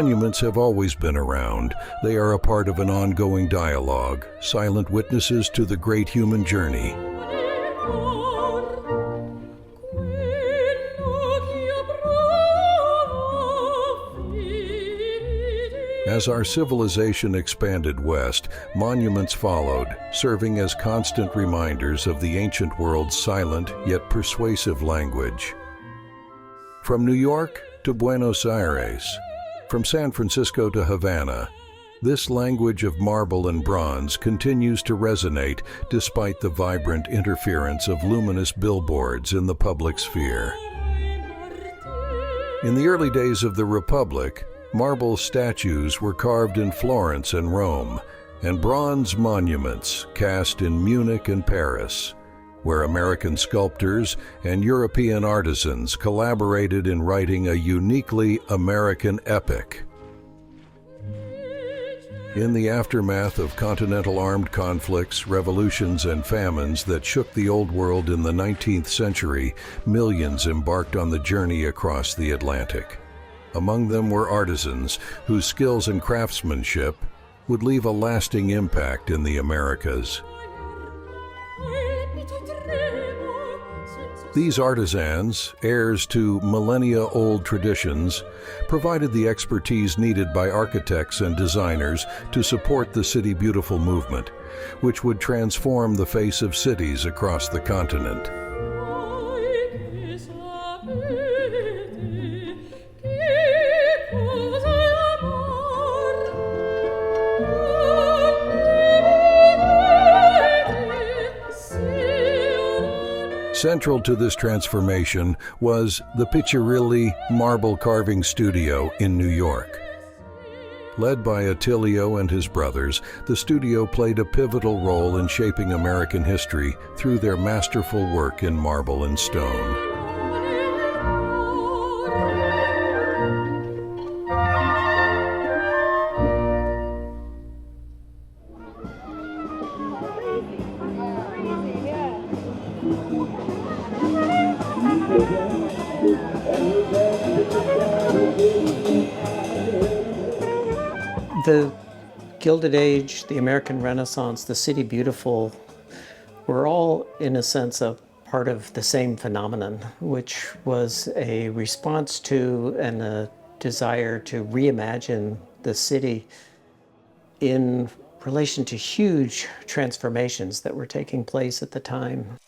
Monuments have always been around. They are a part of an ongoing dialogue, silent witnesses to the great human journey. As our civilization expanded west, monuments followed, serving as constant reminders of the ancient world's silent yet persuasive language. From New York to Buenos Aires, from San Francisco to Havana, this language of marble and bronze continues to resonate despite the vibrant interference of luminous billboards in the public sphere. In the early days of the Republic, marble statues were carved in Florence and Rome, and bronze monuments cast in Munich and Paris, where American sculptors and European artisans collaborated in writing a uniquely American epic. In the aftermath of continental armed conflicts, revolutions, and famines that shook the Old World in the 19th century, millions embarked on the journey across the Atlantic. Among them were artisans whose skills and craftsmanship would leave a lasting impact in the Americas. These artisans, heirs to millennia-old traditions, provided the expertise needed by architects and designers to support the City Beautiful movement, which would transform the face of cities across the continent. Central to this transformation was the Piccirilli Marble Carving Studio in New York. Led by Attilio and his brothers, the studio played a pivotal role in shaping American history through their masterful work in marble and stone. The Gilded Age, the American Renaissance, the City Beautiful were all, in a sense, a part of the same phenomenon, which was a response to and a desire to reimagine the city in relation to huge transformations that were taking place at the time.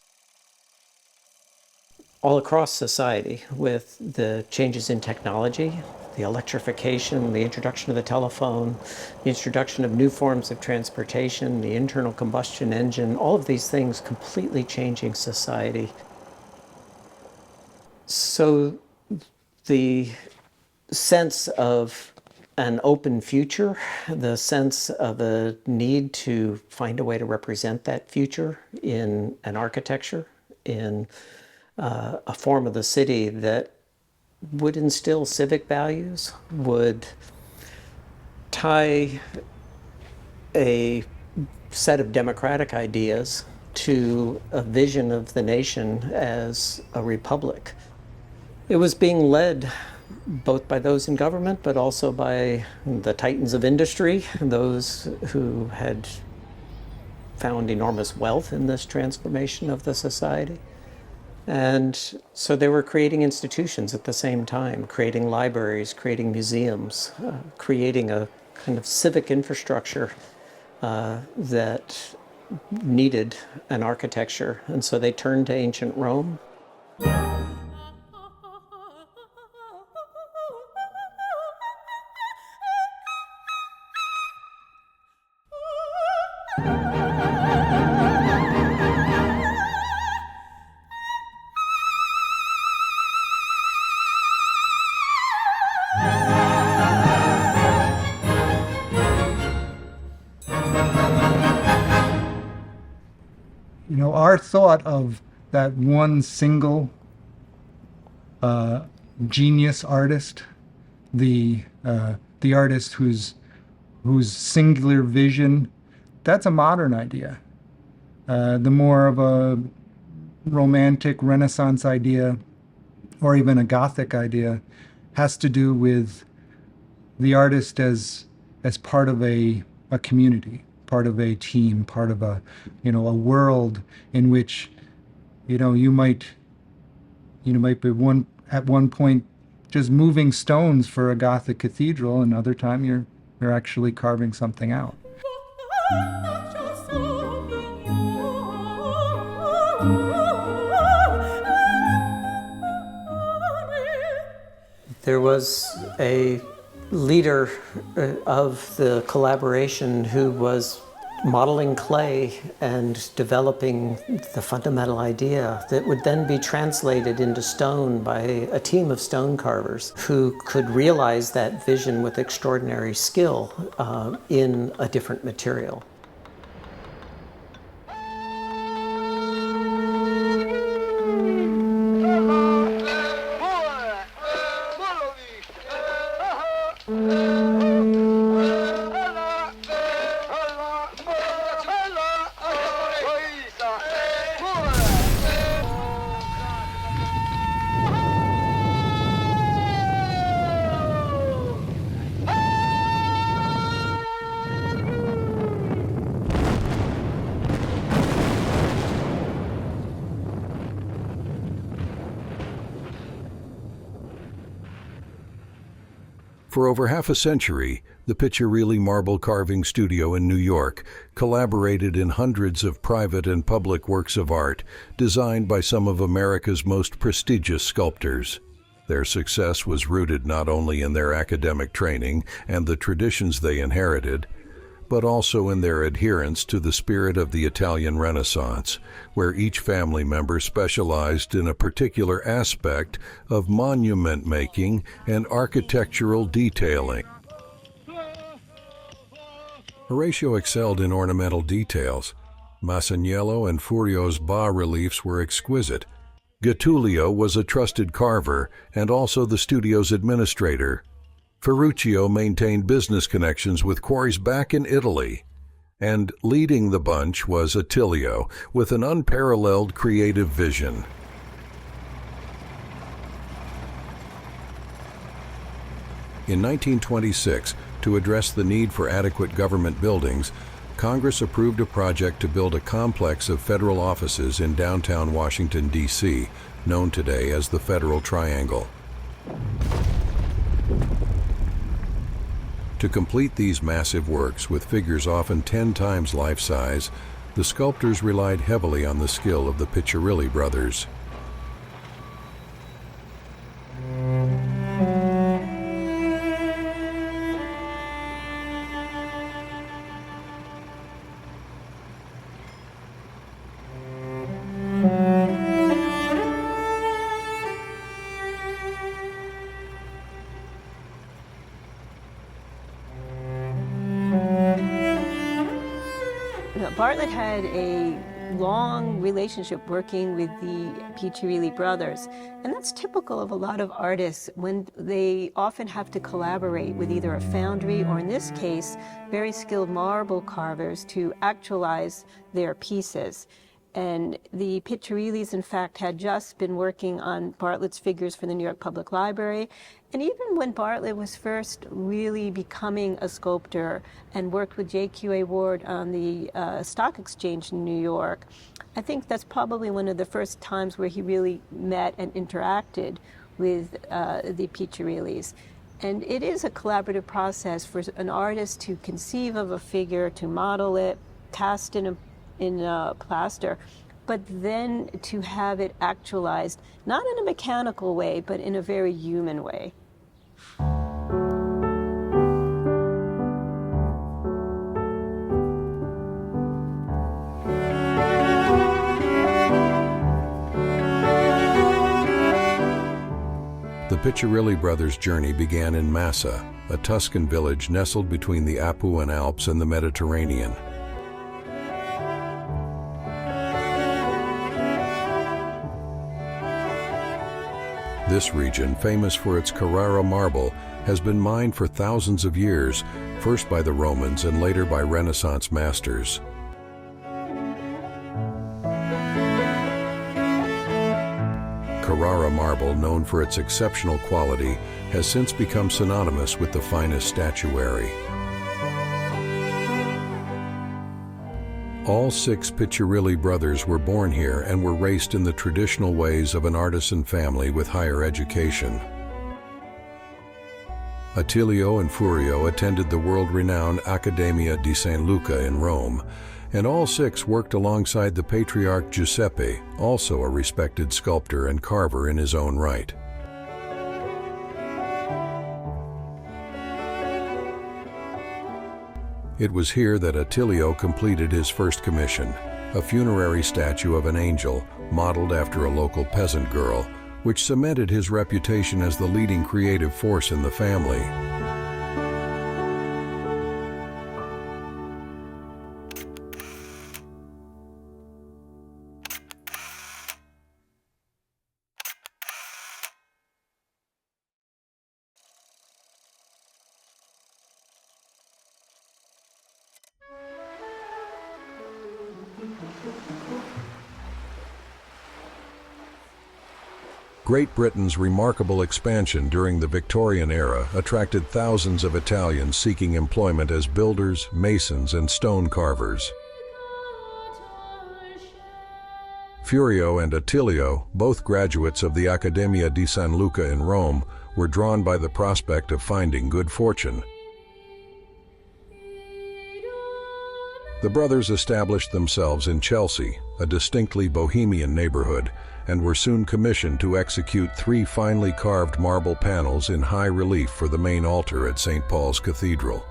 All across society, with the changes in technology, the electrification, the introduction of the telephone, the introduction of new forms of transportation, the internal combustion engine, all of these things completely changing society. So the sense of an open future, the sense of a need to find a way to represent that future in an architecture, in a form of the city that would instill civic values, would tie a set of democratic ideas to a vision of the nation as a republic. It was being led both by those in government, but also by the titans of industry, those who had found enormous wealth in this transformation of the society. And so they were creating institutions at the same time, creating libraries, creating museums, creating a kind of civic infrastructure that needed an architecture. And so they turned to ancient Rome. You know, our thought of that one single genius artist, the artist whose singular vision, that's a modern idea. The more of a romantic Renaissance idea, or even a Gothic idea, has to do with the artist as part of a community, part of a team, part of a world in which you might be at one point just moving stones for a Gothic cathedral, and other time you're actually carving something out. There was a leader of the collaboration who was modeling clay and developing the fundamental idea that would then be translated into stone by a team of stone carvers who could realize that vision with extraordinary skill in a different material. For over half a century, the Piccirilli Marble Carving Studio in New York collaborated in hundreds of private and public works of art designed by some of America's most prestigious sculptors. Their success was rooted not only in their academic training and the traditions they inherited, but also in their adherence to the spirit of the Italian Renaissance, where each family member specialized in a particular aspect of monument making and architectural detailing. Horatio excelled in ornamental details. Masaniello and Furio's bas-reliefs were exquisite. Getulio was a trusted carver and also the studio's administrator. Ferruccio maintained business connections with quarries back in Italy. And leading the bunch was Attilio, with an unparalleled creative vision. In 1926, to address the need for adequate government buildings, Congress approved a project to build a complex of federal offices in downtown Washington, D.C., known today as the Federal Triangle. To complete these massive works, with figures often 10 times life-size, the sculptors relied heavily on the skill of the Piccirilli brothers. Bartlett had a long relationship working with the Piccirilli brothers, and that's typical of a lot of artists when they often have to collaborate with either a foundry or, in this case, very skilled marble carvers to actualize their pieces. And the Piccirillis, in fact, had just been working on Bartlett's figures for the New York Public Library. And even when Bartlett was first really becoming a sculptor and worked with J.Q.A. Ward on the Stock Exchange in New York, I think that's probably one of the first times where he really met and interacted with the Piccirillis. And it is a collaborative process for an artist to conceive of a figure, to model it, cast in plaster, but then to have it actualized, not in a mechanical way, but in a very human way. The Piccirilli brothers' journey began in Massa, a Tuscan village nestled between the Apuan Alps and the Mediterranean. This region, famous for its Carrara marble, has been mined for thousands of years, first by the Romans and later by Renaissance masters. Carrara marble, known for its exceptional quality, has since become synonymous with the finest statuary. All 6 Piccirilli brothers were born here and were raised in the traditional ways of an artisan family with higher education. Attilio and Furio attended the world-renowned Accademia di San Luca in Rome, and all 6 worked alongside the patriarch Giuseppe, also a respected sculptor and carver in his own right. It was here that Attilio completed his first commission, a funerary statue of an angel modeled after a local peasant girl, which cemented his reputation as the leading creative force in the family. Great Britain's remarkable expansion during the Victorian era attracted thousands of Italians seeking employment as builders, masons, and stone carvers. Furio and Attilio, both graduates of the Accademia di San Luca in Rome, were drawn by the prospect of finding good fortune. The brothers established themselves in Chelsea, a distinctly bohemian neighborhood, and were soon commissioned to execute 3 finely carved marble panels in high relief for the main altar at St. Paul's Cathedral.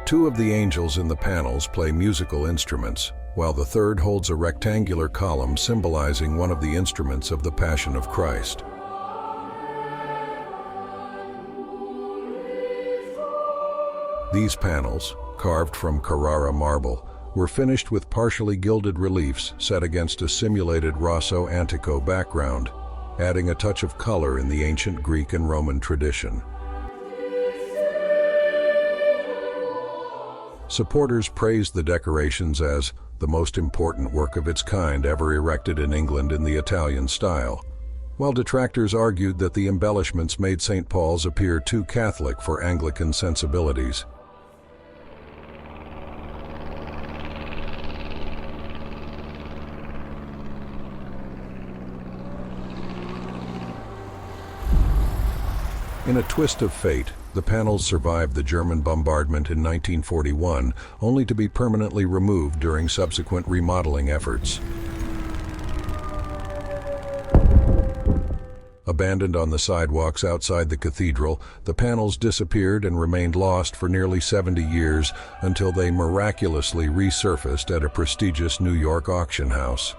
Two of the angels in the panels play musical instruments, while the third holds a rectangular column symbolizing one of the instruments of the Passion of Christ. These panels, carved from Carrara marble, were finished with partially gilded reliefs set against a simulated Rosso Antico background, adding a touch of color in the ancient Greek and Roman tradition. Supporters praised the decorations as the most important work of its kind ever erected in England in the Italian style, while detractors argued that the embellishments made St. Paul's appear too Catholic for Anglican sensibilities. In a twist of fate, the panels survived the German bombardment in 1941, only to be permanently removed during subsequent remodeling efforts. Abandoned on the sidewalks outside the cathedral, the panels disappeared and remained lost for nearly 70 years until they miraculously resurfaced at a prestigious New York auction house.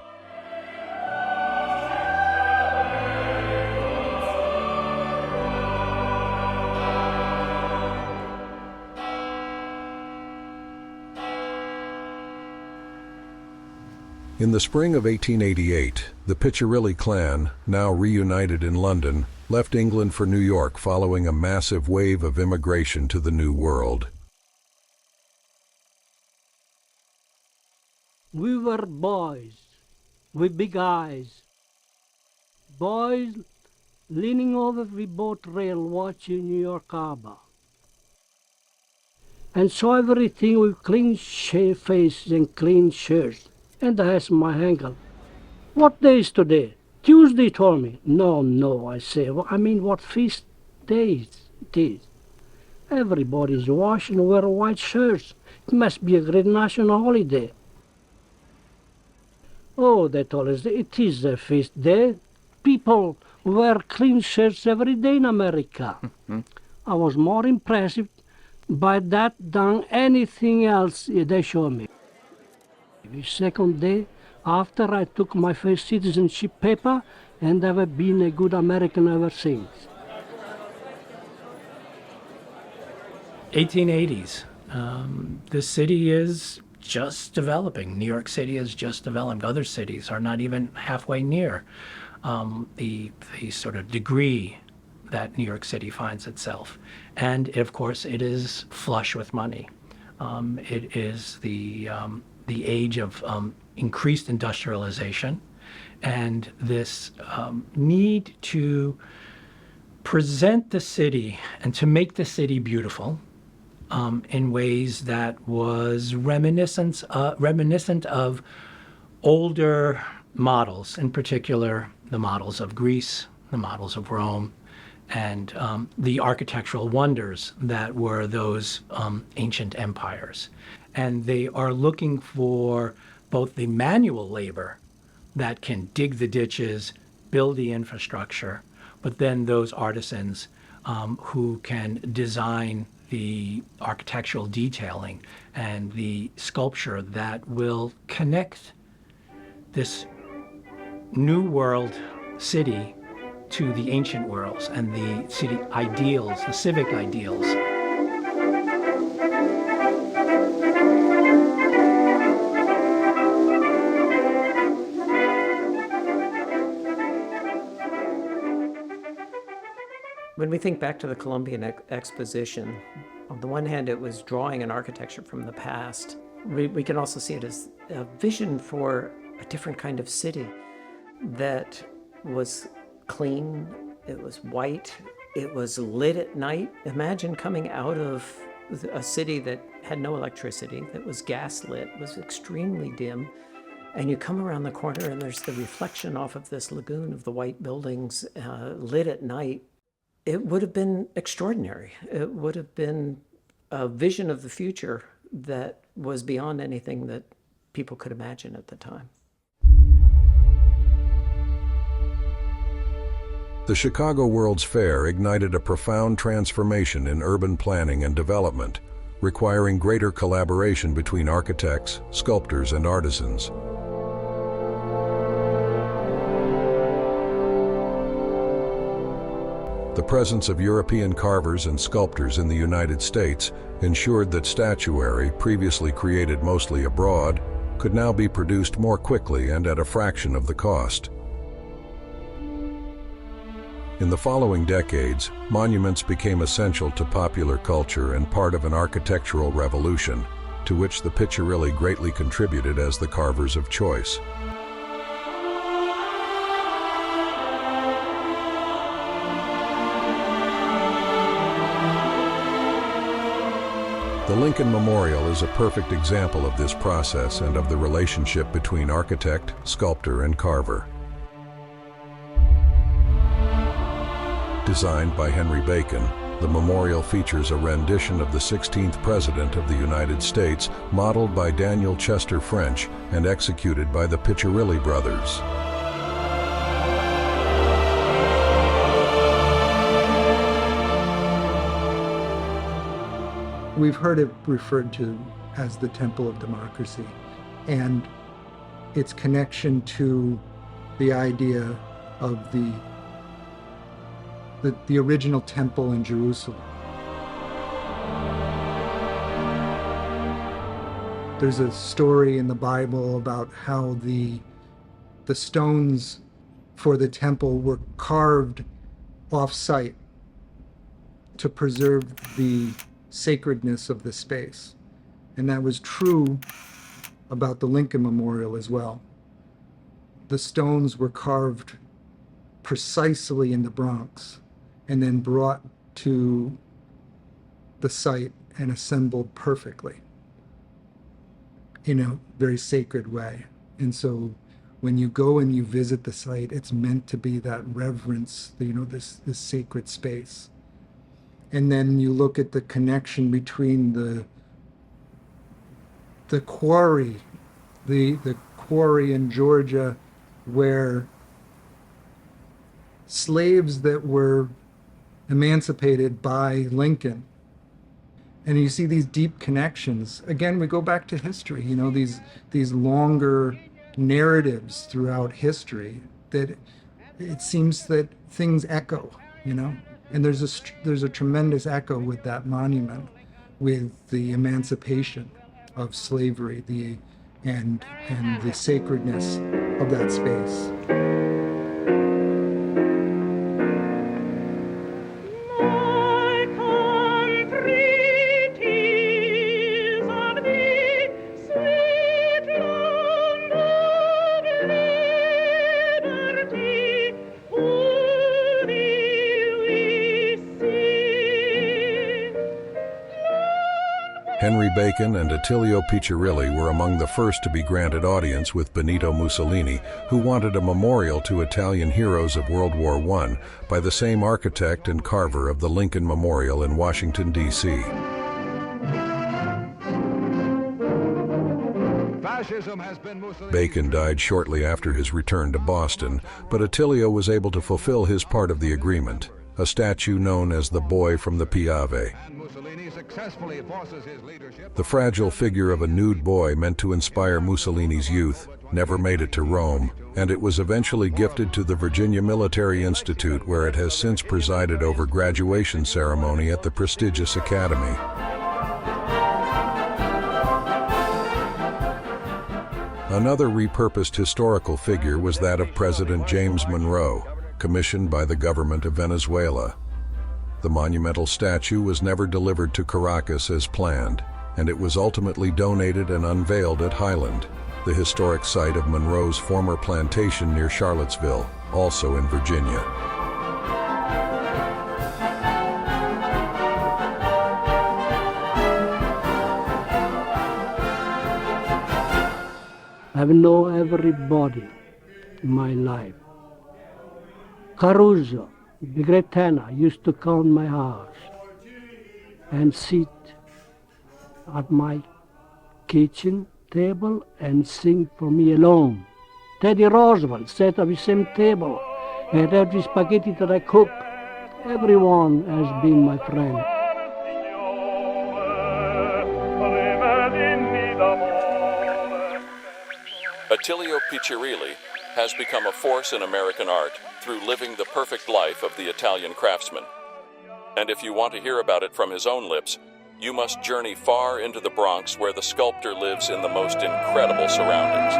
In the spring of 1888, the Piccirilli clan, now reunited in London, left England for New York following a massive wave of immigration to the New World. We were boys with big eyes, boys leaning over the boat rail watching New York Harbor, and saw everything with clean faces and clean shirts. And I asked my uncle, "What day is today?" "Tuesday," he told me. No, I say. Well, I mean, what feast day it is? Everybody's washing and wearing white shirts. It must be a great national holiday. Oh, they told us, it is a feast day. People wear clean shirts every day in America. I was more impressed by that than anything else they showed me. The second day, after I took my first citizenship paper, and I've been a good American ever since. 1880s. The city is just developing. New York City is just developing. Other cities are not even halfway near the sort of degree that New York City finds itself. And of course, it is flush with money. It is the the age of increased industrialization and this need to present the city and to make the city beautiful in ways that was reminiscent of older models, in particular the models of Greece, the models of Rome, and the architectural wonders that were those ancient empires. And they are looking for both the manual labor that can dig the ditches, build the infrastructure, but then those artisans who can design the architectural detailing and the sculpture that will connect this new world city to the ancient worlds and the city ideals, the civic ideals. When we think back to the Columbian Exposition, on the one hand, it was drawing an architecture from the past. We can also see it as a vision for a different kind of city that was clean, it was white, it was lit at night. Imagine coming out of a city that had no electricity, that was gas lit, was extremely dim, and you come around the corner and there's the reflection off of this lagoon of the white buildings lit at night. It would have been extraordinary. It would have been a vision of the future that was beyond anything that people could imagine at the time. The Chicago World's Fair ignited a profound transformation in urban planning and development, requiring greater collaboration between architects, sculptors, and artisans. The presence of European carvers and sculptors in the United States ensured that statuary, previously created mostly abroad, could now be produced more quickly and at a fraction of the cost. In the following decades, monuments became essential to popular culture and part of an architectural revolution, to which the Piccirilli greatly contributed as the carvers of choice. The Lincoln Memorial is a perfect example of this process and of the relationship between architect, sculptor, and carver. Designed by Henry Bacon, the memorial features a rendition of the 16th President of the United States, modeled by Daniel Chester French and executed by the Piccirilli Brothers. We've heard it referred to as the Temple of Democracy, and its connection to the idea of the original temple in Jerusalem. There's a story in the Bible about how the stones for the temple were carved off-site to preserve the sacredness of the space. And that was true about the Lincoln Memorial as well. The stones were carved precisely in the Bronx and then brought to the site and assembled perfectly in a very sacred way. And so when you go and you visit the site, it's meant to be that reverence, this sacred space. And then you look at the connection between the quarry, the quarry in Georgia, where slaves that were emancipated by Lincoln. And you see these deep connections. Again, we go back to history, these longer narratives throughout history that it seems that things echo, And there's a tremendous echo with that monument, with the emancipation of slavery, and the sacredness of that space. Sweet Henry Bacon and Attilio Piccirilli were among the first to be granted audience with Benito Mussolini, who wanted a memorial to Italian heroes of World War I by the same architect and carver of the Lincoln Memorial in Washington, D.C. Bacon died shortly after his return to Boston, but Attilio was able to fulfill his part of the agreement, a statue known as the Boy from the Piave. The fragile figure of a nude boy meant to inspire Mussolini's youth never made it to Rome, and it was eventually gifted to the Virginia Military Institute, where it has since presided over graduation ceremony at the prestigious academy. Another repurposed historical figure was that of President James Monroe, commissioned by the government of Venezuela. The monumental statue was never delivered to Caracas as planned, and it was ultimately donated and unveiled at Highland, the historic site of Monroe's former plantation near Charlottesville, also in Virginia. I know everybody in my life. Caruso, the great tenor, used to come to my house and sit at my kitchen table and sing for me alone. Teddy Roosevelt sat at the same table and every spaghetti that I cook. Everyone has been my friend. Attilio Piccirilli has become a force in American art through living the perfect life of the Italian craftsman. And if you want to hear about it from his own lips, you must journey far into the Bronx, where the sculptor lives in the most incredible surroundings.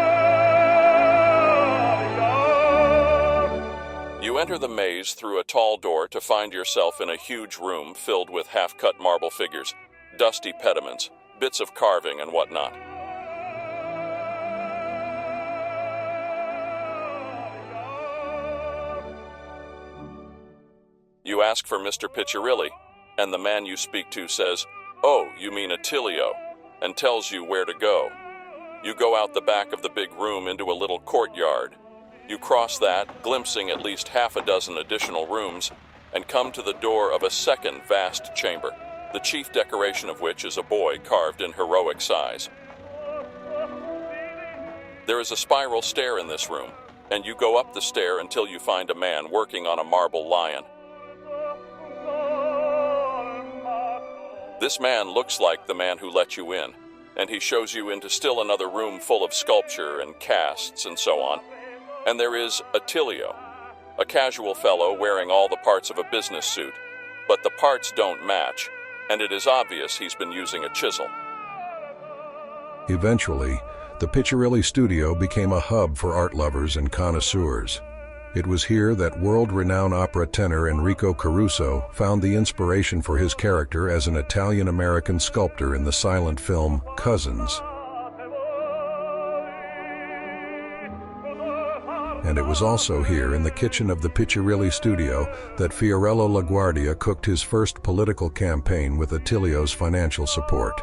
You enter the maze through a tall door to find yourself in a huge room filled with half-cut marble figures, dusty pediments, bits of carving, and whatnot. You ask for Mr. Piccirilli, and the man you speak to says, "Oh, you mean Attilio," and tells you where to go. You go out the back of the big room into a little courtyard. You cross that, glimpsing at least half a dozen additional rooms, and come to the door of a second vast chamber, the chief decoration of which is a boy carved in heroic size. There is a spiral stair in this room, and you go up the stair until you find a man working on a marble lion. This man looks like the man who let you in, and he shows you into still another room full of sculpture and casts and so on. And there is Attilio, a casual fellow wearing all the parts of a business suit, but the parts don't match, and it is obvious he's been using a chisel. Eventually, the Piccirilli studio became a hub for art lovers and connoisseurs. It was here that world-renowned opera tenor Enrico Caruso found the inspiration for his character as an Italian-American sculptor in the silent film Cousins. And it was also here in the kitchen of the Piccirilli studio that Fiorello LaGuardia cooked his first political campaign with Attilio's financial support.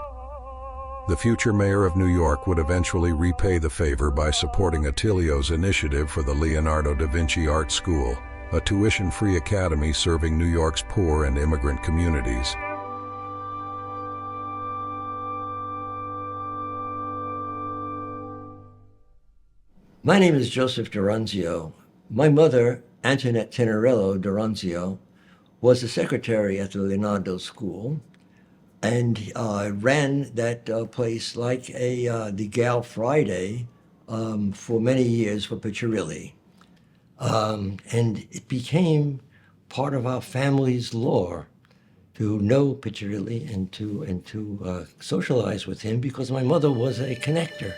The future mayor of New York would eventually repay the favor by supporting Attilio's initiative for the Leonardo da Vinci Art School, a tuition-free academy serving New York's poor and immigrant communities. My name is Joseph D'Oronzio. My mother, Antoinette Tenerello D'Oronzio, was the secretary at the Leonardo School, and ran that place like the Gal Friday for many years for Piccirilli. And it became part of our family's lore to know Piccirilli and to socialize with him, because my mother was a connector,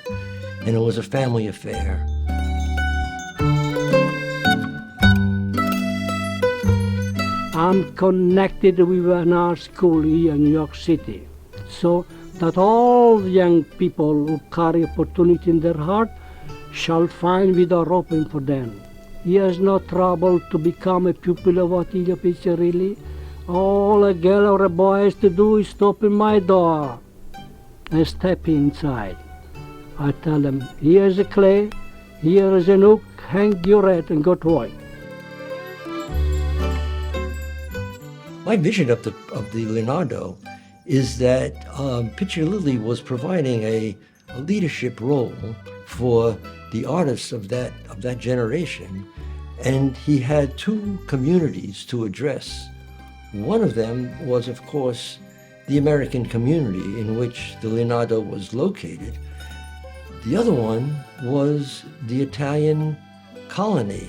and it was a family affair. I'm connected with an art school here in New York City, so that all the young people who carry opportunity in their heart shall find the door open for them. He has no trouble to become a pupil of Attilio Piccirilli. All a girl or a boy has to do is to open my door. and step inside. I tell them, here's a clay, here is an hook, hang your head and go to work. My vision of the Leonardo is that Piccirilli was providing a leadership role for the artists of that generation, and he had two communities to address. One of them was, of course, the American community in which the Leonardo was located. The other one was the Italian colony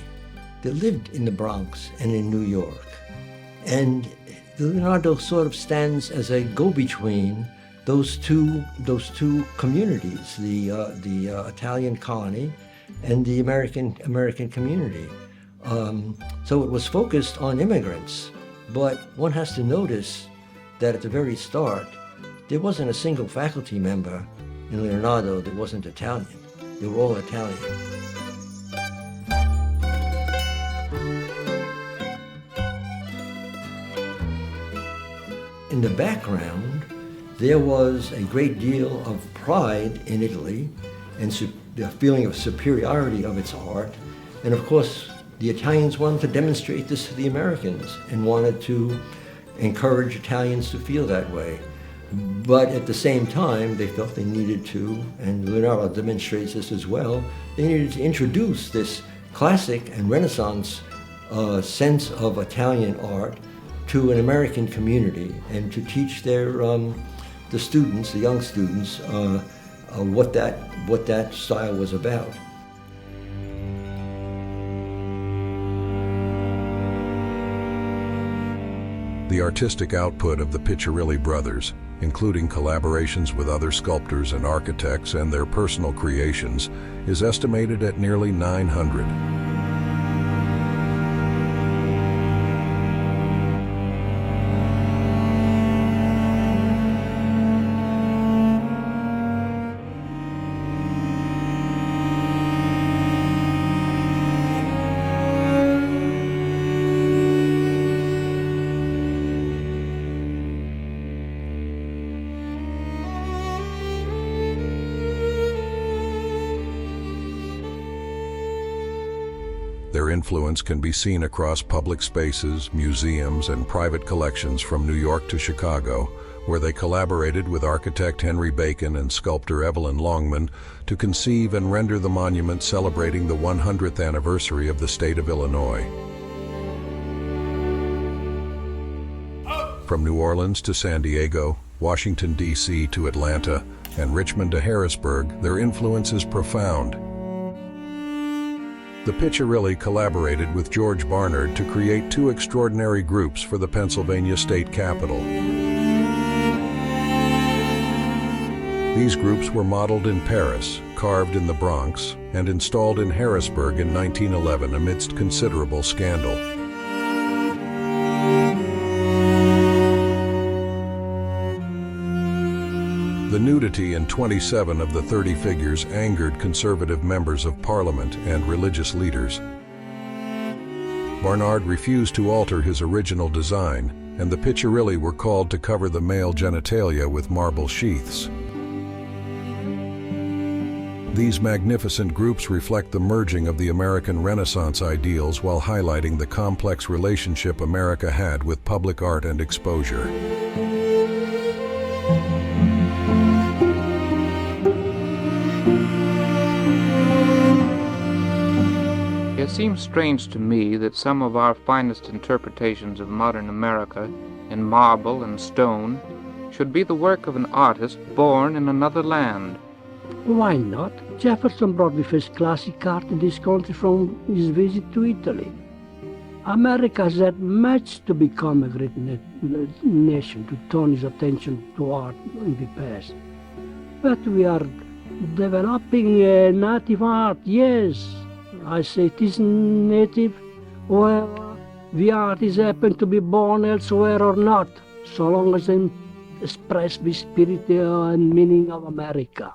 that lived in the Bronx and in New York. And the Leonardo sort of stands as a go-between those two communities, the Italian colony and the American community. So it was focused on immigrants, but one has to notice that at the very start, there wasn't a single faculty member in Leonardo that wasn't Italian. They were all Italian. In the background, there was a great deal of pride in Italy and the feeling of superiority of its art. And of course, the Italians wanted to demonstrate this to the Americans and wanted to encourage Italians to feel that way. But at the same time, they felt they needed to, and Leonardo demonstrates this as well, they needed to introduce this classic and Renaissance sense of Italian art to an American community and to teach their the students, the young students, what that style was about. The artistic output of the Piccirilli Brothers, including collaborations with other sculptors and architects and their personal creations, is estimated at nearly 900. Their influence can be seen across public spaces, museums, and private collections from New York to Chicago, where they collaborated with architect Henry Bacon and sculptor Evelyn Longman to conceive and render the monument celebrating the 100th anniversary of the state of Illinois. From New Orleans to San Diego, Washington, D.C. to Atlanta, and Richmond to Harrisburg, their influence is profound. The Piccirilli collaborated with George Barnard to create two extraordinary groups for the Pennsylvania state capitol. These groups were modeled in Paris, carved in the Bronx, and installed in Harrisburg in 1911 amidst considerable scandal. The nudity in 27 of the 30 figures angered conservative members of Parliament and religious leaders. Barnard refused to alter his original design, and the Piccirilli were called to cover the male genitalia with marble sheaths. These magnificent groups reflect the merging of the American Renaissance ideals while highlighting the complex relationship America had with public art and exposure. It seems strange to me that some of our finest interpretations of modern America, in marble and stone, should be the work of an artist born in another land. Why not? Jefferson brought the first classic art in this country from his visit to Italy. America has had much to become a great nation, to turn its attention to art in the past. But we are developing native art, yes. I say it is native, well, the artist happen to be born elsewhere or not, so long as they express the spirit and meaning of America.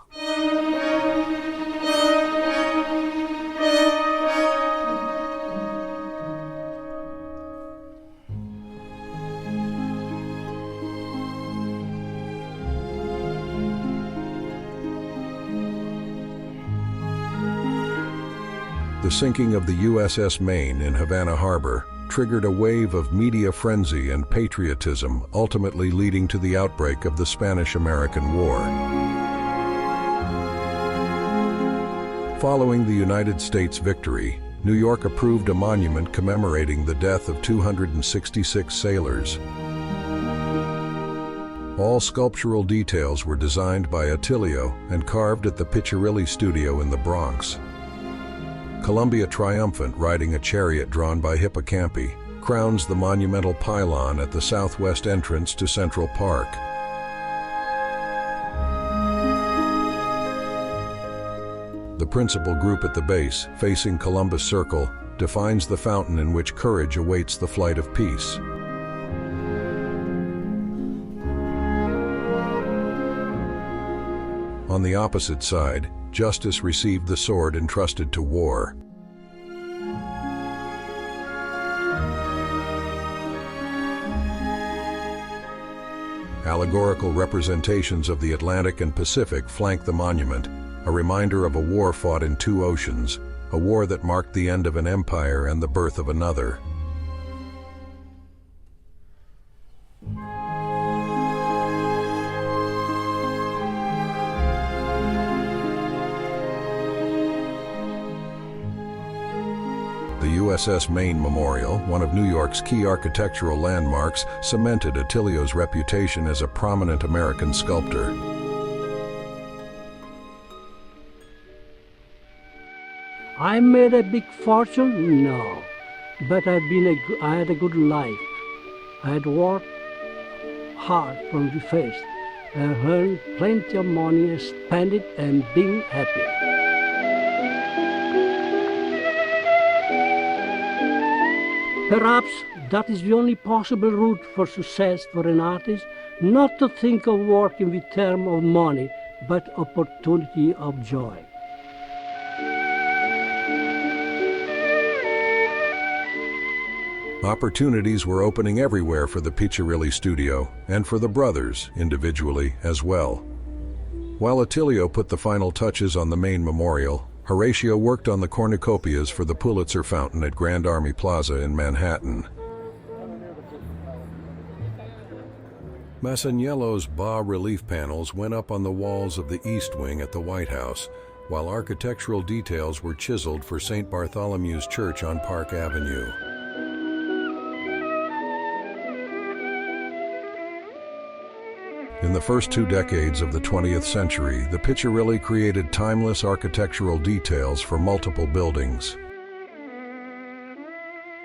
The sinking of the USS Maine in Havana Harbor triggered a wave of media frenzy and patriotism, ultimately leading to the outbreak of the Spanish-American War. Following the United States victory, New York approved a monument commemorating the death of 266 sailors. All sculptural details were designed by Attilio and carved at the Piccirilli studio in the Bronx. Columbia triumphant, riding a chariot drawn by hippocampi, crowns the monumental pylon at the southwest entrance to Central Park. The principal group at the base, facing Columbus Circle, defines the fountain in which courage awaits the flight of peace. On the opposite side, justice received the sword entrusted to war. Allegorical representations of the Atlantic and Pacific flank the monument, a reminder of a war fought in two oceans, a war that marked the end of an empire and the birth of another. The USS Maine Memorial, one of New York's key architectural landmarks, cemented Attilio's reputation as a prominent American sculptor. I made a big fortune? No. But I had a good life. I had worked hard from the first. I earned plenty of money, spent it, and been happy. Perhaps that is the only possible route for success for an artist, not to think of work in the term of money, but opportunity of joy. Opportunities were opening everywhere for the Piccirilli studio, and for the brothers, individually, as well. While Attilio put the final touches on the Maine Memorial, Horatio worked on the cornucopias for the Pulitzer Fountain at Grand Army Plaza in Manhattan. Masaniello's bas-relief panels went up on the walls of the East Wing at the White House, while architectural details were chiseled for St. Bartholomew's Church on Park Avenue. In the first 2 decades of the 20th century, the Piccirilli created timeless architectural details for multiple buildings.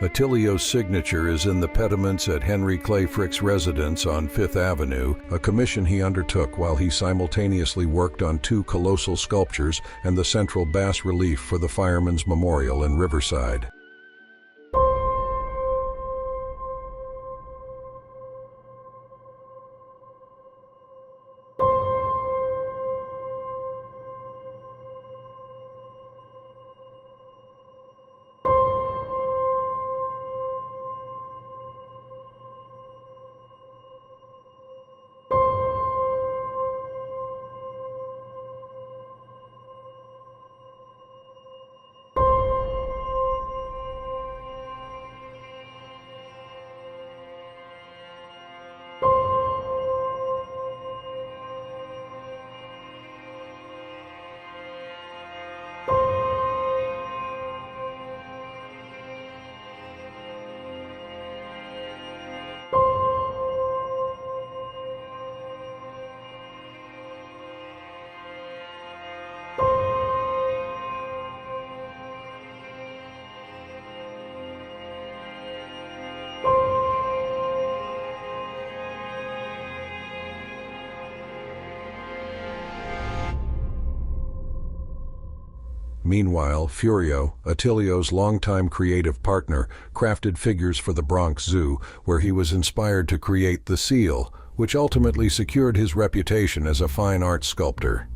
Attilio's signature is in the pediments at Henry Clay Frick's residence on Fifth Avenue, a commission he undertook while he simultaneously worked on 2 colossal sculptures and the central bas-relief for the Firemen's Memorial in Riverside. Meanwhile, Furio, Attilio's longtime creative partner, crafted figures for the Bronx Zoo, where he was inspired to create the seal, which ultimately secured his reputation as a fine art sculptor.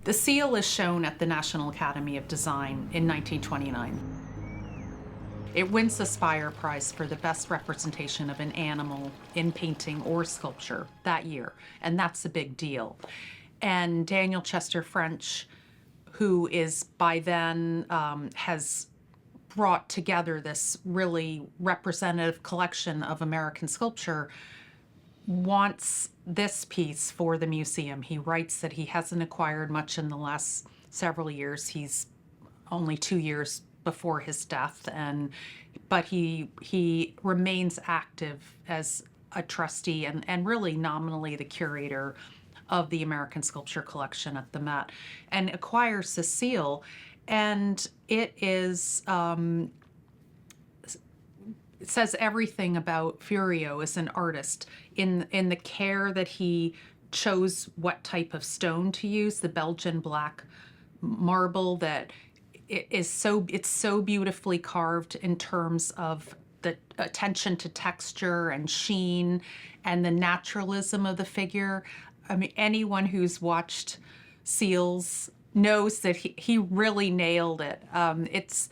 The seal is shown at the National Academy of Design in 1929. It wins the Spire Prize for the best representation of an animal in painting or sculpture that year, and that's a big deal. And Daniel Chester French, who is by then has brought together this really representative collection of American sculpture, wants this piece for the museum. He writes that he hasn't acquired much in the last several years. He's only 2 years before his death, but he remains active as a trustee and really nominally the curator of the American Sculpture Collection at the Met, and acquires the seal. And it is, it says everything about Furio as an artist in the care that he chose what type of stone to use, the Belgian black marble that it's so beautifully carved in terms of the attention to texture and sheen and the naturalism of the figure. I mean, anyone who's watched seals knows that he really nailed it. It's,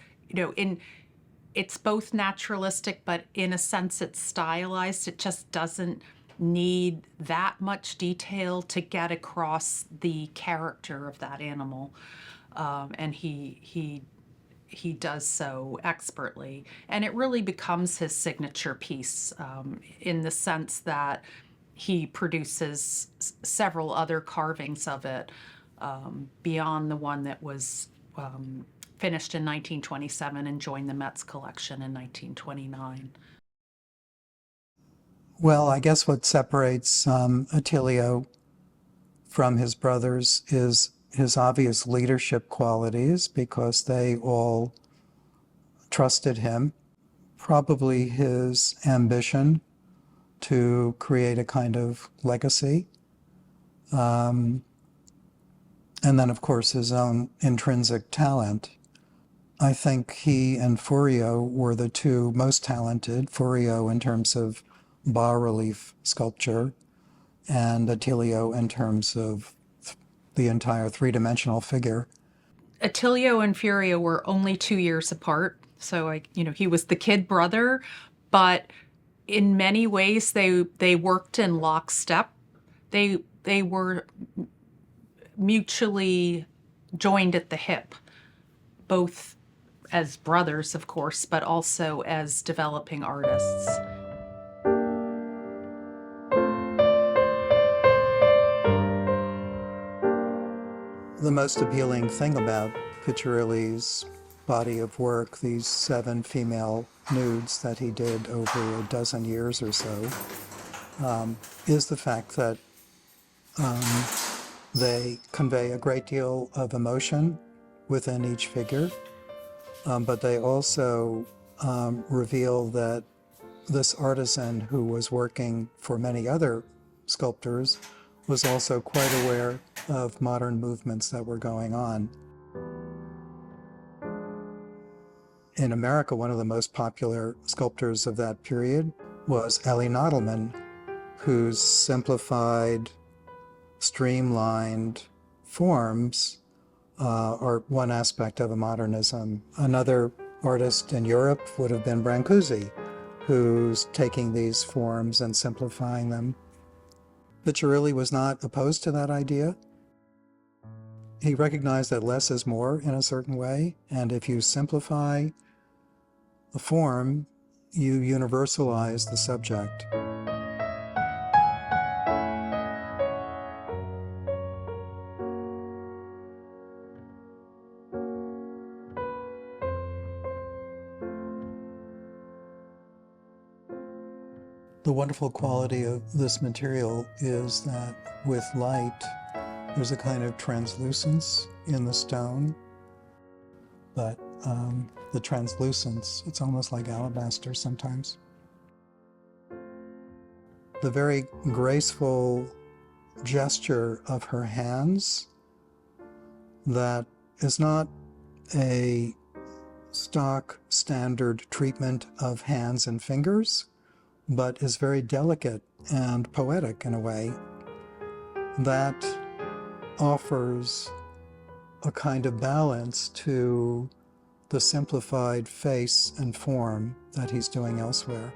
it's both naturalistic, but in a sense it's stylized. It just doesn't need that much detail to get across the character of that animal. And he does so expertly. And it really becomes his signature piece in the sense that he produces several other carvings of it beyond the one that was finished in 1927 and joined the Met's collection in 1929. Well, I guess what separates Attilio from his brothers is his obvious leadership qualities, because they all trusted him. Probably his ambition to create a kind of legacy. And then, of course, his own intrinsic talent. I think he and Furio were the two most talented, Furio in terms of bas-relief sculpture, and Attilio in terms of the entire three-dimensional figure. Attilio and Furio were only 2 years apart, so he was the kid brother, but in many ways they worked in lockstep. They were mutually joined at the hip, both as brothers, of course, but also as developing artists. The most appealing thing about Piccirilli's body of work, these 7 female nudes that he did over a dozen years or so, is the fact that they convey a great deal of emotion within each figure, but they also reveal that this artisan, who was working for many other sculptors, was also quite aware of modern movements that were going on. In America, one of the most popular sculptors of that period was Elie Nodelman, whose simplified, streamlined forms are one aspect of a modernism. Another artist in Europe would have been Brancusi, who's taking these forms and simplifying them. Piccirilli was not opposed to that idea. He recognized that less is more in a certain way, and if you simplify the form, you universalize the subject. The wonderful quality of this material is that with light, there's a kind of translucence in the stone, but the translucence, it's almost like alabaster sometimes. The very graceful gesture of her hands, that is not a stock standard treatment of hands and fingers, but is very delicate and poetic in a way that offers a kind of balance to the simplified face and form that he's doing elsewhere.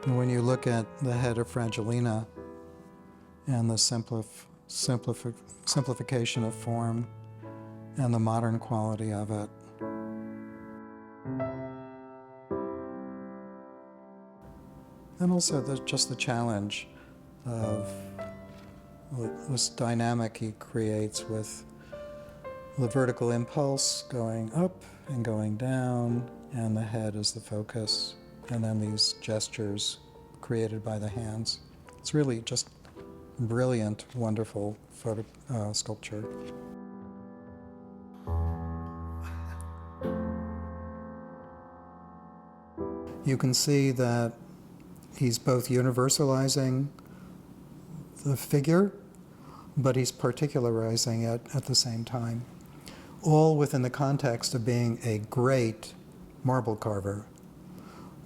And when you look at the head of Fragilina, and the simplification of form and the modern quality of it. And also just the challenge of this dynamic he creates with the vertical impulse going up and going down, and the head is the focus, and then these gestures created by the hands. It's really just brilliant, wonderful sculpture. You can see that he's both universalizing the figure, but he's particularizing it at the same time, all within the context of being a great marble carver,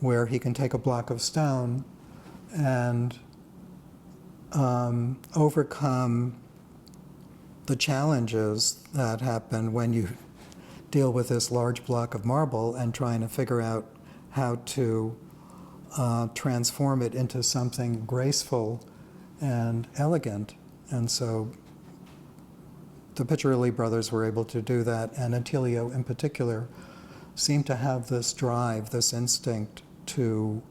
where he can take a block of stone and overcome the challenges that happen when you deal with this large block of marble and trying to figure out how to transform it into something graceful and elegant. And so the Piccirilli brothers were able to do that, and Attilio in particular seemed to have this drive, this instinct to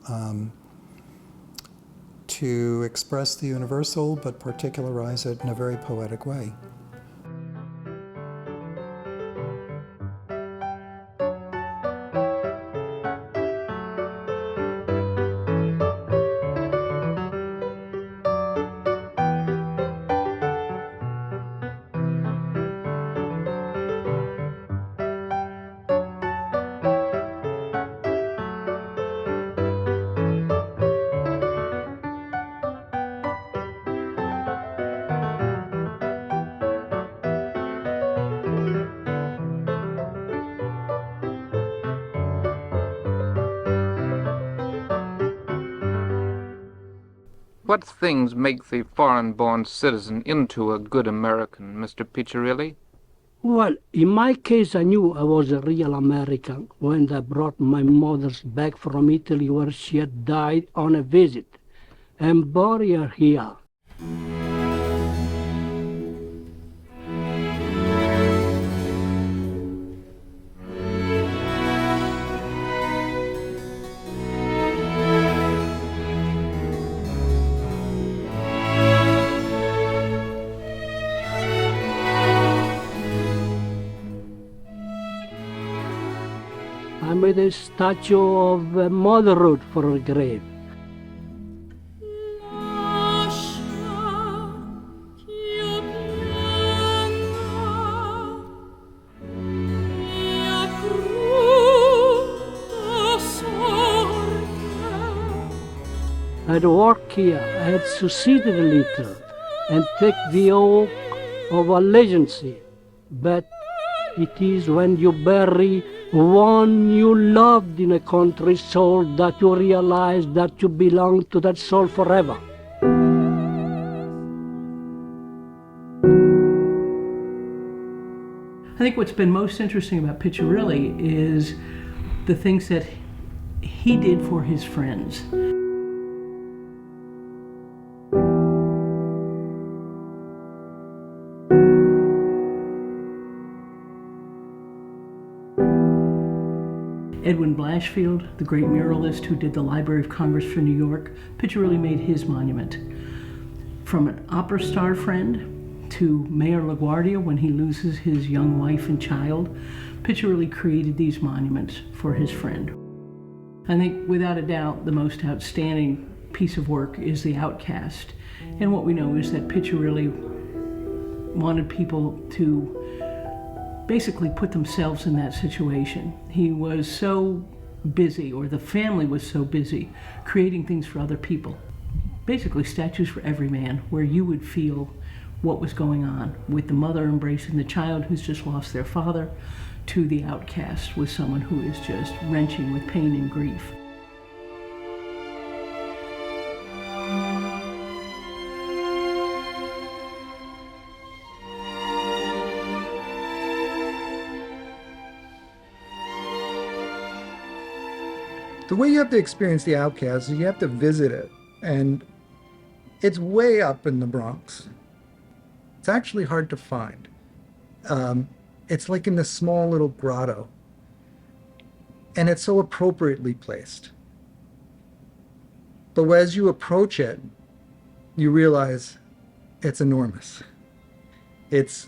express the universal but particularize it in a very poetic way. What things make the foreign-born citizen into a good American, Mr. Piccirilli? Well, in my case, I knew I was a real American when I brought my mother back from Italy, where she had died on a visit, and buried her here. I made a statue of motherhood for her grave. I'd work here, I had succeeded a little, and take the oath of allegiance, but it is when you bury one you loved in a country's soul that you realize that you belong to that soul forever. I think what's been most interesting about Piccirilli is the things that he did for his friends. Edwin Blashfield, the great muralist who did the Library of Congress for New York, Piccirilli made his monument. From an opera star friend to Mayor LaGuardia when he loses his young wife and child, Piccirilli created these monuments for his friend. I think without a doubt the most outstanding piece of work is The Outcast. And what we know is that Piccirilli wanted people to basically put themselves in that situation. He was so busy, or the family was so busy, creating things for other people. Basically statues for every man, where you would feel what was going on, with the mother embracing the child who's just lost their father, to the outcast with someone who is just wrenching with pain and grief. The way you have to experience the outcast is you have to visit it. And It's way up in the Bronx. It's actually hard to find. It's like in this small little grotto. And it's so appropriately placed. But as you approach it, you realize it's enormous. It's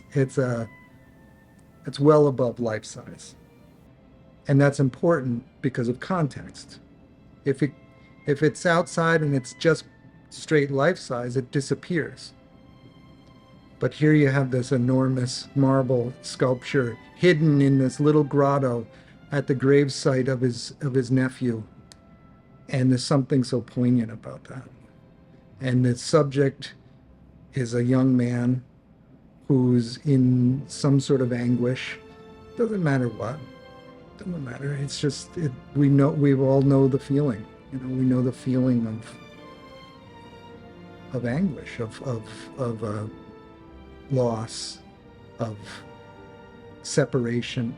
well above life size. And that's important because of context. If it's outside and it's just straight life size, it disappears. But here you have this enormous marble sculpture hidden in this little grotto at the gravesite of his nephew. And there's something so poignant about that. And the subject is a young man who's in some sort of anguish. Doesn't matter what. Doesn't matter. It's just we all know the feeling. We know the feeling of anguish, of loss, of separation,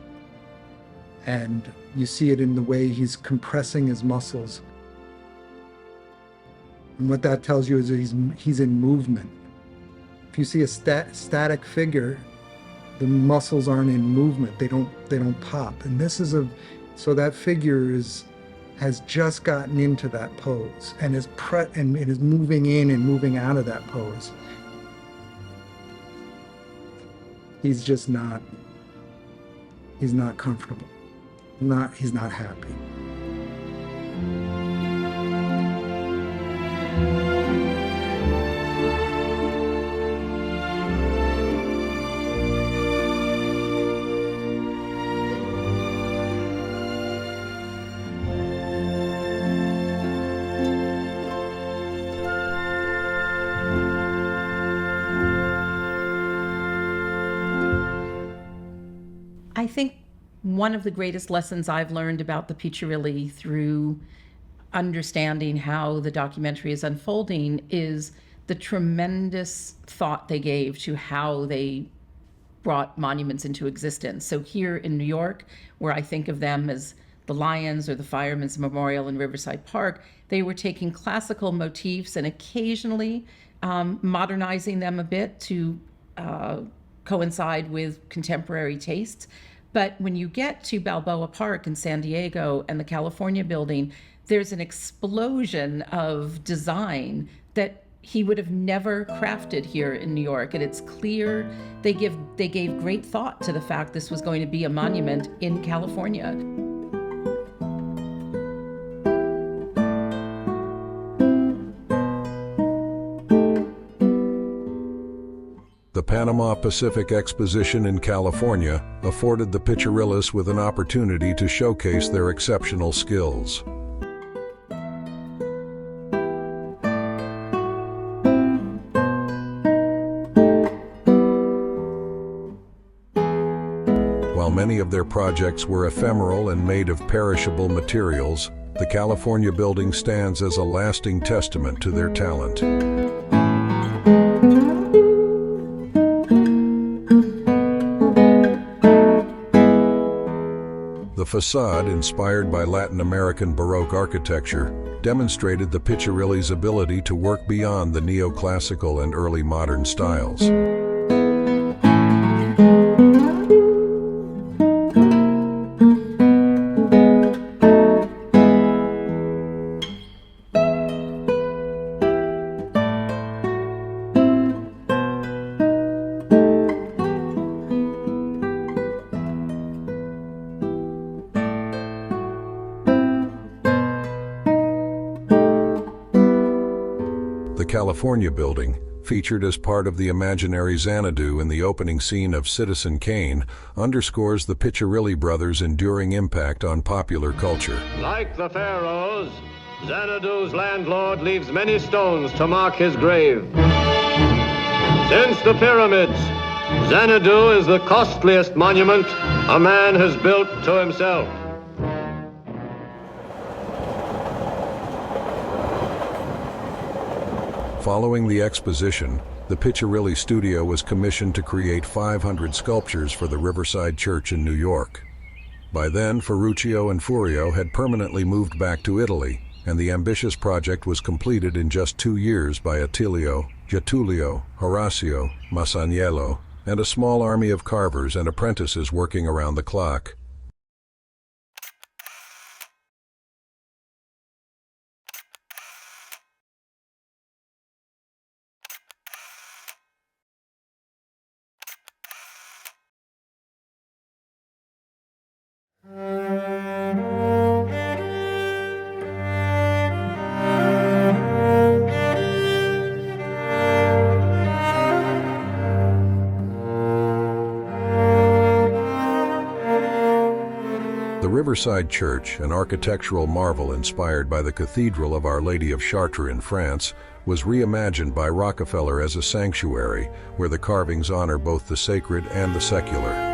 and you see it in the way he's compressing his muscles. And what that tells you is that he's in movement. If you see a static figure, the muscles aren't in movement. They don't pop. And this is so that figure has just gotten into that pose and is moving in and moving out of that pose. He's not comfortable. He's not happy. I think one of the greatest lessons I've learned about the Piccirilli through understanding how the documentary is unfolding is the tremendous thought they gave to how they brought monuments into existence. So here in New York, where I think of them as the Lions or the Firemen's Memorial in Riverside Park, they were taking classical motifs and occasionally modernizing them a bit to coincide with contemporary tastes. But when you get to Balboa Park in San Diego and the California building, there's an explosion of design that he would have never crafted here in New York. And it's clear they gave great thought to the fact this was going to be a monument in California. The Panama Pacific Exposition in California afforded the Piccirillis with an opportunity to showcase their exceptional skills. While many of their projects were ephemeral and made of perishable materials, the California building stands as a lasting testament to their talent. The facade, inspired by Latin American Baroque architecture, demonstrated the Piccirilli's ability to work beyond the neoclassical and early modern styles. The California building, featured as part of the imaginary Xanadu in the opening scene of Citizen Kane, underscores the Piccirilli brothers' enduring impact on popular culture. Like the pharaohs, Xanadu's landlord leaves many stones to mark his grave. Since the pyramids, Xanadu is the costliest monument a man has built to himself. Following the exposition, the Piccirilli studio was commissioned to create 500 sculptures for the Riverside Church in New York. By then, Ferruccio and Furio had permanently moved back to Italy, and the ambitious project was completed in just 2 years by Attilio, Getulio, Horacio, Masaniello, and a small army of carvers and apprentices working around the clock. The Riverside Church, an architectural marvel inspired by the Cathedral of Our Lady of Chartres in France, was reimagined by Rockefeller as a sanctuary where the carvings honor both the sacred and the secular.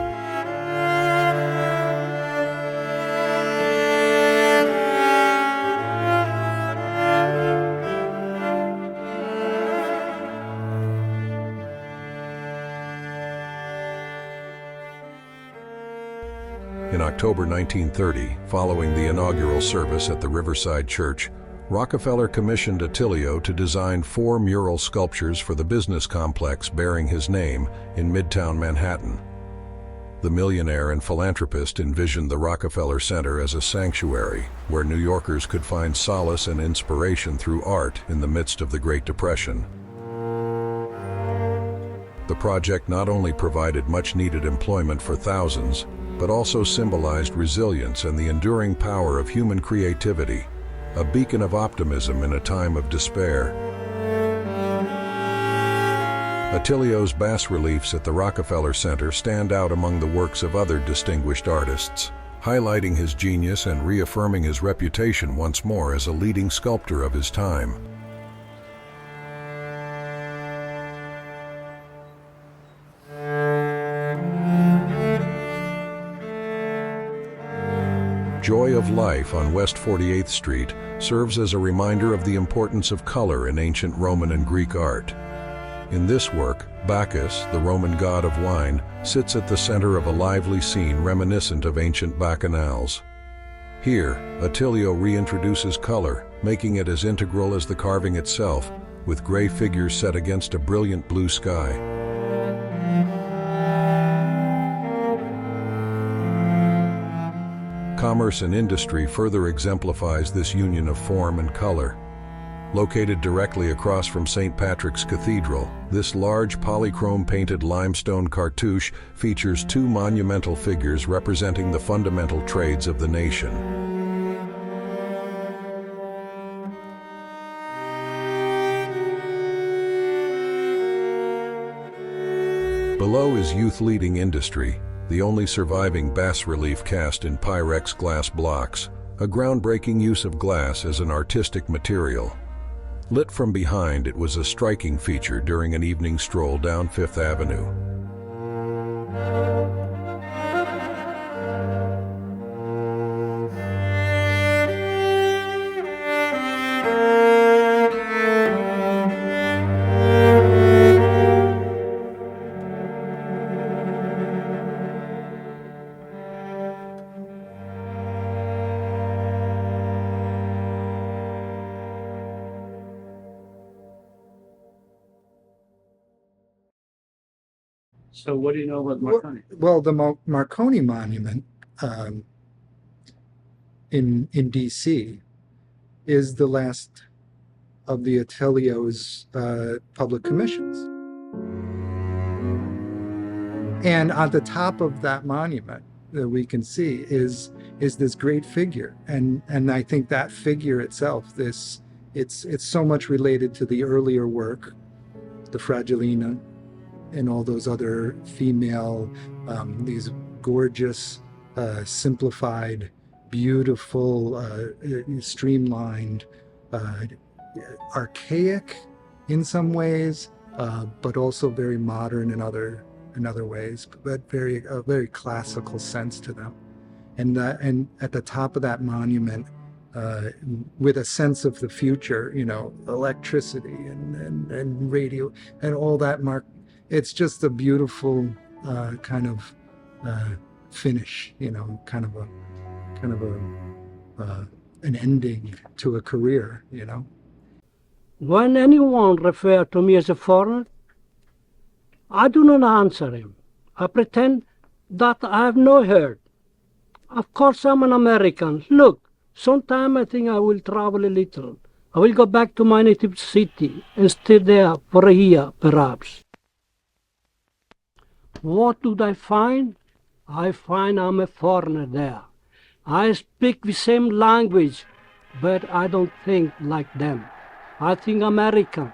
In October 1930, following the inaugural service at the Riverside Church, Rockefeller commissioned Attilio to design 4 mural sculptures for the business complex bearing his name in Midtown Manhattan. The millionaire and philanthropist envisioned the Rockefeller Center as a sanctuary where New Yorkers could find solace and inspiration through art in the midst of the Great Depression. The project not only provided much-needed employment for thousands, but also symbolized resilience and the enduring power of human creativity, a beacon of optimism in a time of despair. Attilio's bas-reliefs at the Rockefeller Center stand out among the works of other distinguished artists, highlighting his genius and reaffirming his reputation once more as a leading sculptor of his time. Joy of Life on West 48th Street serves as a reminder of the importance of color in ancient Roman and Greek art. In this work, Bacchus, the Roman god of wine, sits at the center of a lively scene reminiscent of ancient bacchanals. Here, Attilio reintroduces color, making it as integral as the carving itself, with gray figures set against a brilliant blue sky. Commerce and industry further exemplifies this union of form and color. Located directly across from St. Patrick's Cathedral, this large polychrome-painted limestone cartouche features 2 monumental figures representing the fundamental trades of the nation. Below is Youth Leading Industry, the only surviving bas-relief cast in Pyrex glass blocks, a groundbreaking use of glass as an artistic material. Lit from behind, it was a striking feature during an evening stroll down Fifth Avenue. So what do you know about Marconi? Well, the Marconi Monument in D.C. is the last of the Attilio's public commissions. And on the top of that monument that we can see is this great figure, and I think that figure itself, it's so much related to the earlier work, the Fragilina, and all those other female, these gorgeous, simplified, beautiful, streamlined, archaic in some ways, but also very modern in other ways, but a very classical sense to them. And at the top of that monument, with a sense of the future, electricity and radio and all that it's just a beautiful kind of finish, kind of a an ending to a career, you know. When anyone refers to me as a foreigner, I do not answer him. I pretend that I have no heard. Of course I'm an American. Look, sometime I think I will travel a little. I will go back to my native city and stay there for a year, perhaps. What do I find? I find I'm a foreigner there. I speak the same language, but I don't think like them. I think American.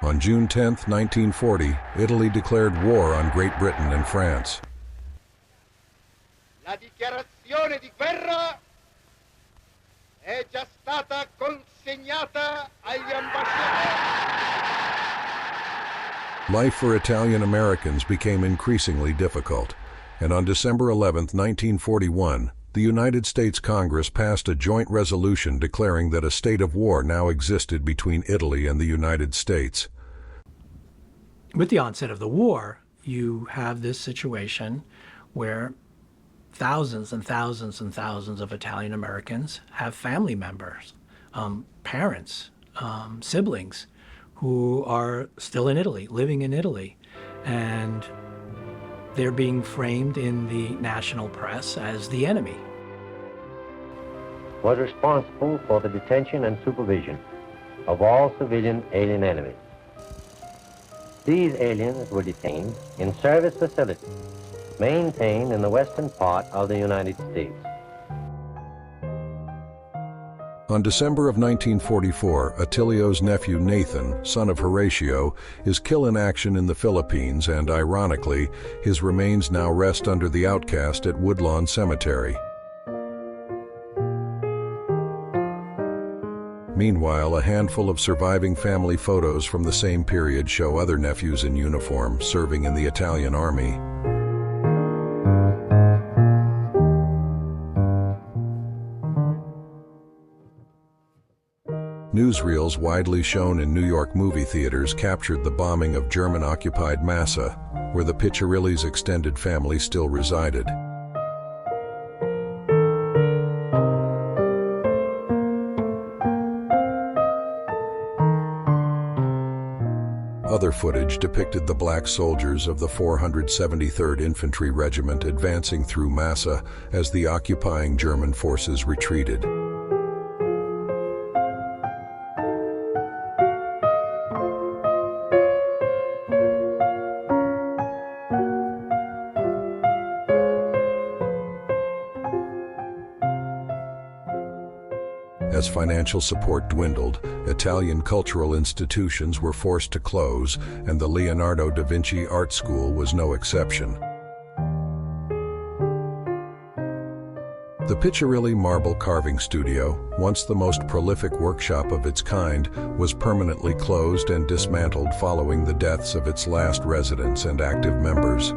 On June 10, 1940, Italy declared war on Great Britain and France. La dichiarazione di guerra è già stata consegnata agli ambasciatori. Life for Italian Americans became increasingly difficult, and on December 11, 1941, the United States Congress passed a joint resolution declaring that a state of war now existed between Italy and the United States. With the onset of the war, you have this situation where thousands and thousands and thousands of Italian Americans have family members, parents, siblings who are still in Italy, living in Italy, and they're being framed in the national press as the enemy. Was responsible for the detention and supervision of all civilian alien enemies. These aliens were detained in service facilities maintained in the western part of the United States. On December of 1944, Attilio's nephew Nathan, son of Horatio, is killed in action in the Philippines, and ironically, his remains now rest under the outcast at Woodlawn Cemetery. Meanwhile, a handful of surviving family photos from the same period show other nephews in uniform serving in the Italian army. Newsreels widely shown in New York movie theaters captured the bombing of German-occupied Massa, where the Piccirilli's extended family still resided. Other footage depicted the black soldiers of the 473rd Infantry Regiment advancing through Massa as the occupying German forces retreated. As financial support dwindled, Italian cultural institutions were forced to close, and the Leonardo da Vinci Art School was no exception. The Piccirilli Marble Carving Studio, once the most prolific workshop of its kind, was permanently closed and dismantled following the deaths of its last residents and active members.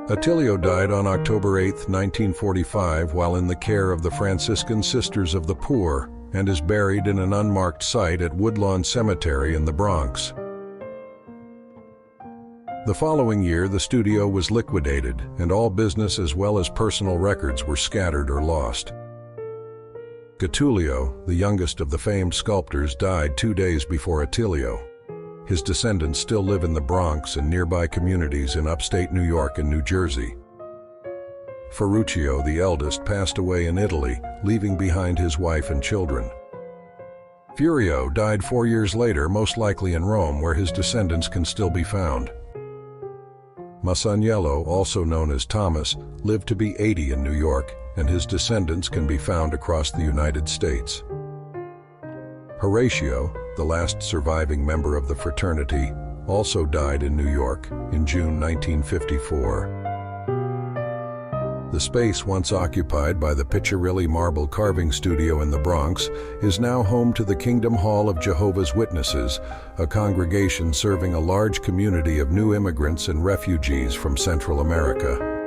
Attilio died on October 8, 1945, while in the care of the Franciscan Sisters of the Poor, and is buried in an unmarked site at Woodlawn Cemetery in the Bronx. The following year, the studio was liquidated, and all business as well as personal records were scattered or lost. Getulio, the youngest of the famed sculptors, died 2 days before Attilio. His descendants still live in the Bronx and nearby communities in upstate New York and New Jersey. Ferruccio, the eldest, passed away in Italy, leaving behind his wife and children. Furio died 4 years later, most likely in Rome, where his descendants can still be found. Masaniello, also known as Thomas, lived to be 80 in New York, and his descendants can be found across the United States. Horatio, the last surviving member of the fraternity, also died in New York in June 1954. The space once occupied by the Piccirilli Marble Carving Studio in the Bronx is now home to the Kingdom Hall of Jehovah's Witnesses, a congregation serving a large community of new immigrants and refugees from Central America.